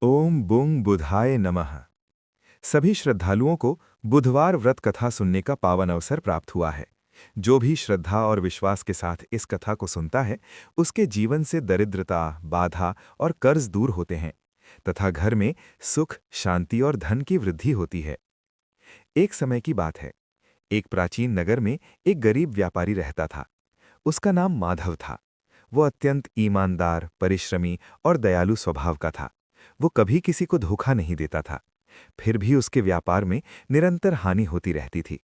ओम बुंग बुधाय नमः। सभी श्रद्धालुओं को बुधवार व्रत कथा सुनने का पावन अवसर प्राप्त हुआ है। जो भी श्रद्धा और विश्वास के साथ इस कथा को सुनता है, उसके जीवन से दरिद्रता, बाधा और कर्ज दूर होते हैं तथा घर में सुख, शांति और धन की वृद्धि होती है। एक समय की बात है। एक प्राचीन नगर में एक गरीब व्यापारी रहता था। उसका नाम माधव था। वो अत्यंत ईमानदार, परिश्रमी और दयालु स्वभाव का था। वो कभी किसी को धोखा नहीं देता था। फिर भी उसके व्यापार में निरंतर हानि होती रहती थी।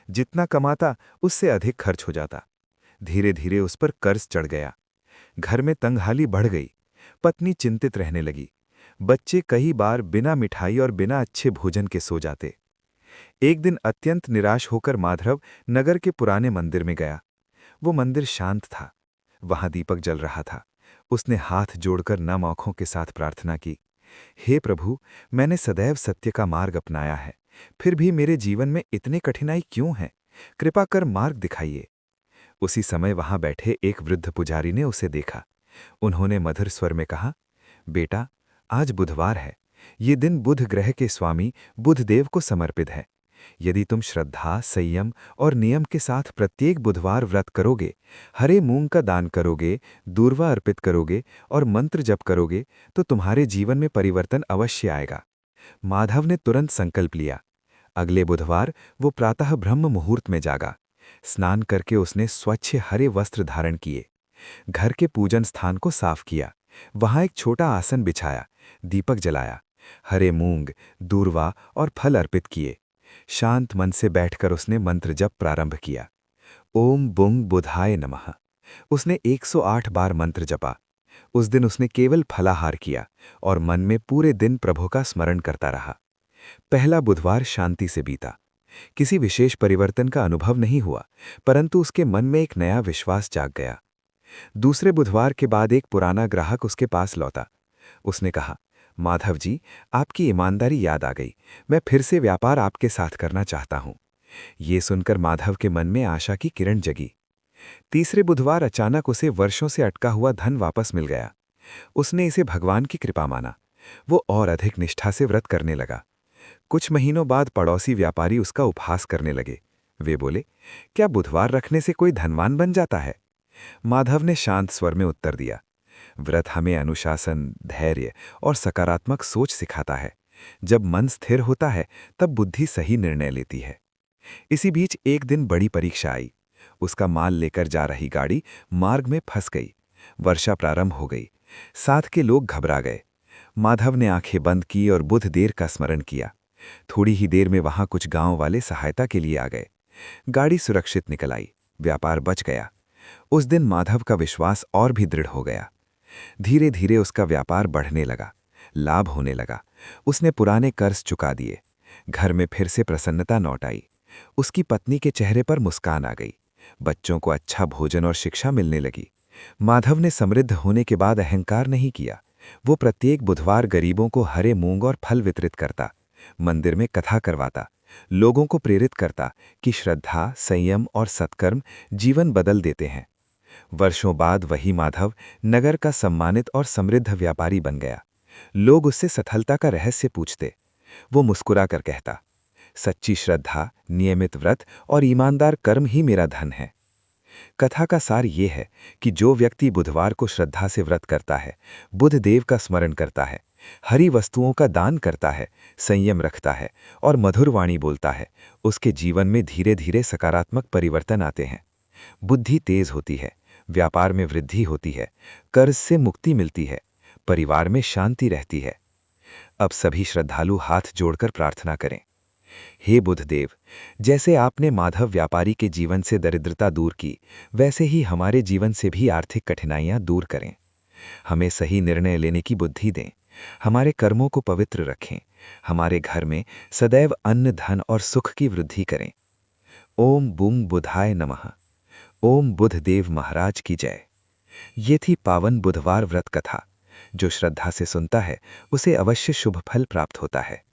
जितना कमाता उससे अधिक खर्च हो जाता। धीरे धीरे उस पर कर्ज चढ़ गया। घर में तंगहाली बढ़ गई। पत्नी चिंतित रहने लगी। बच्चे कई बार बिना मिठाई और बिना अच्छे भोजन के सो जाते। एक दिन अत्यंत निराश होकर माधव नगर के पुराने मंदिर में गया। वो मंदिर शांत था। वहां दीपक जल रहा था। उसने हाथ जोड़कर नम आंखों के साथ प्रार्थना की, हे प्रभु, मैंने सदैव सत्य का मार्ग अपनाया है, फिर भी मेरे जीवन में इतनी कठिनाई क्यों है? कृपा कर मार्ग दिखाइए। उसी समय वहां बैठे एक वृद्ध पुजारी ने उसे देखा। उन्होंने मधुर स्वर में कहा, बेटा, आज बुधवार है। ये दिन बुध ग्रह के स्वामी बुधदेव को समर्पित है। यदि तुम श्रद्धा, संयम और नियम के साथ प्रत्येक बुधवार व्रत करोगे, हरे मूंग का दान करोगे, दूर्वा अर्पित करोगे और मंत्र जप करोगे, तो तुम्हारे जीवन में परिवर्तन अवश्य आएगा। माधव ने तुरंत संकल्प लिया। अगले बुधवार वो प्रातः ब्रह्म मुहूर्त में जागा। स्नान करके उसने स्वच्छ हरे वस्त्र धारण किए। घर के पूजन स्थान को साफ किया। वहां एक छोटा आसन बिछाया, दीपक जलाया, हरे मूंग, दूर्वा और फल अर्पित किए। शांत मन से बैठकर उसने मंत्र जप प्रारंभ किया। ओम बुंग बुधाय नमः। उसने 108 बार मंत्र जपा। उस दिन उसने केवल फलाहार किया और मन में पूरे दिन प्रभु का स्मरण करता रहा। पहला बुधवार शांति से बीता। किसी विशेष परिवर्तन का अनुभव नहीं हुआ, परंतु उसके मन में एक नया विश्वास जाग गया। दूसरे बुधवार के बाद एक पुराना ग्राहक उसके पास लौटा। उसने कहा, माधव जी, आपकी ईमानदारी याद आ गई। मैं फिर से व्यापार आपके साथ करना चाहता हूं। ये सुनकर माधव के मन में आशा की किरण जगी। तीसरे बुधवार अचानक उसे वर्षों से अटका हुआ धन वापस मिल गया। उसने इसे भगवान की कृपा माना। वो और अधिक निष्ठा से व्रत करने लगा। कुछ महीनों बाद पड़ोसी व्यापारी उसका उपहास करने लगे। वे बोले, क्या बुधवार रखने से कोई धनवान बन जाता है? माधव ने शांत स्वर में उत्तर दिया, व्रत हमें अनुशासन, धैर्य और सकारात्मक सोच सिखाता है। जब मन स्थिर होता है, तब बुद्धि सही निर्णय लेती है। इसी बीच एक दिन बड़ी परीक्षा आई। उसका माल लेकर जा रही गाड़ी मार्ग में फंस गई। वर्षा प्रारंभ हो गई। साथ के लोग घबरा गए। माधव ने आंखें बंद की और बुध देव का स्मरण किया। थोड़ी ही देर में वहां कुछ गांव वाले सहायता के लिए आ गए। गाड़ी सुरक्षित निकल आई। व्यापार बच गया। उस दिन माधव का विश्वास और भी दृढ़ हो गया। धीरे धीरे उसका व्यापार बढ़ने लगा, लाभ होने लगा। उसने पुराने कर्ज चुका दिए। घर में फिर से प्रसन्नता लौट आई। उसकी पत्नी के चेहरे पर मुस्कान आ गई। बच्चों को अच्छा भोजन और शिक्षा मिलने लगी। माधव ने समृद्ध होने के बाद अहंकार नहीं किया। वो प्रत्येक बुधवार गरीबों को हरे मूंग और फल वितरित करता, मंदिर में कथा करवाता, लोगों को प्रेरित करता कि श्रद्धा, संयम और सत्कर्म जीवन बदल देते हैं। वर्षों बाद वही माधव नगर का सम्मानित और समृद्ध व्यापारी बन गया। लोग उससे सफलता का रहस्य पूछते। वो मुस्कुराकर कहता, सच्ची श्रद्धा, नियमित व्रत और ईमानदार कर्म ही मेरा धन है। कथा का सार ये है कि जो व्यक्ति बुधवार को श्रद्धा से व्रत करता है, बुध देव का स्मरण करता है, हरी वस्तुओं का दान करता है, संयम रखता है और मधुर वाणी बोलता है, उसके जीवन में धीरे धीरे सकारात्मक परिवर्तन आते हैं। बुद्धि तेज होती है, व्यापार में वृद्धि होती है, कर्ज से मुक्ति मिलती है, परिवार में शांति रहती है। अब सभी श्रद्धालु हाथ जोड़कर प्रार्थना करें, हे बुधदेव, जैसे आपने माधव व्यापारी के जीवन से दरिद्रता दूर की, वैसे ही हमारे जीवन से भी आर्थिक कठिनाइयां दूर करें। हमें सही निर्णय लेने की बुद्धि दें, हमारे कर्मों को पवित्र रखें, हमारे घर में सदैव अन्न, धन और सुख की वृद्धि करें। ओम बुंग बुधाय नमः। ओम बुधदेव महाराज की जय। ये थी पावन बुधवार व्रत कथा। जो श्रद्धा से सुनता है, उसे अवश्य शुभ फल प्राप्त होता है।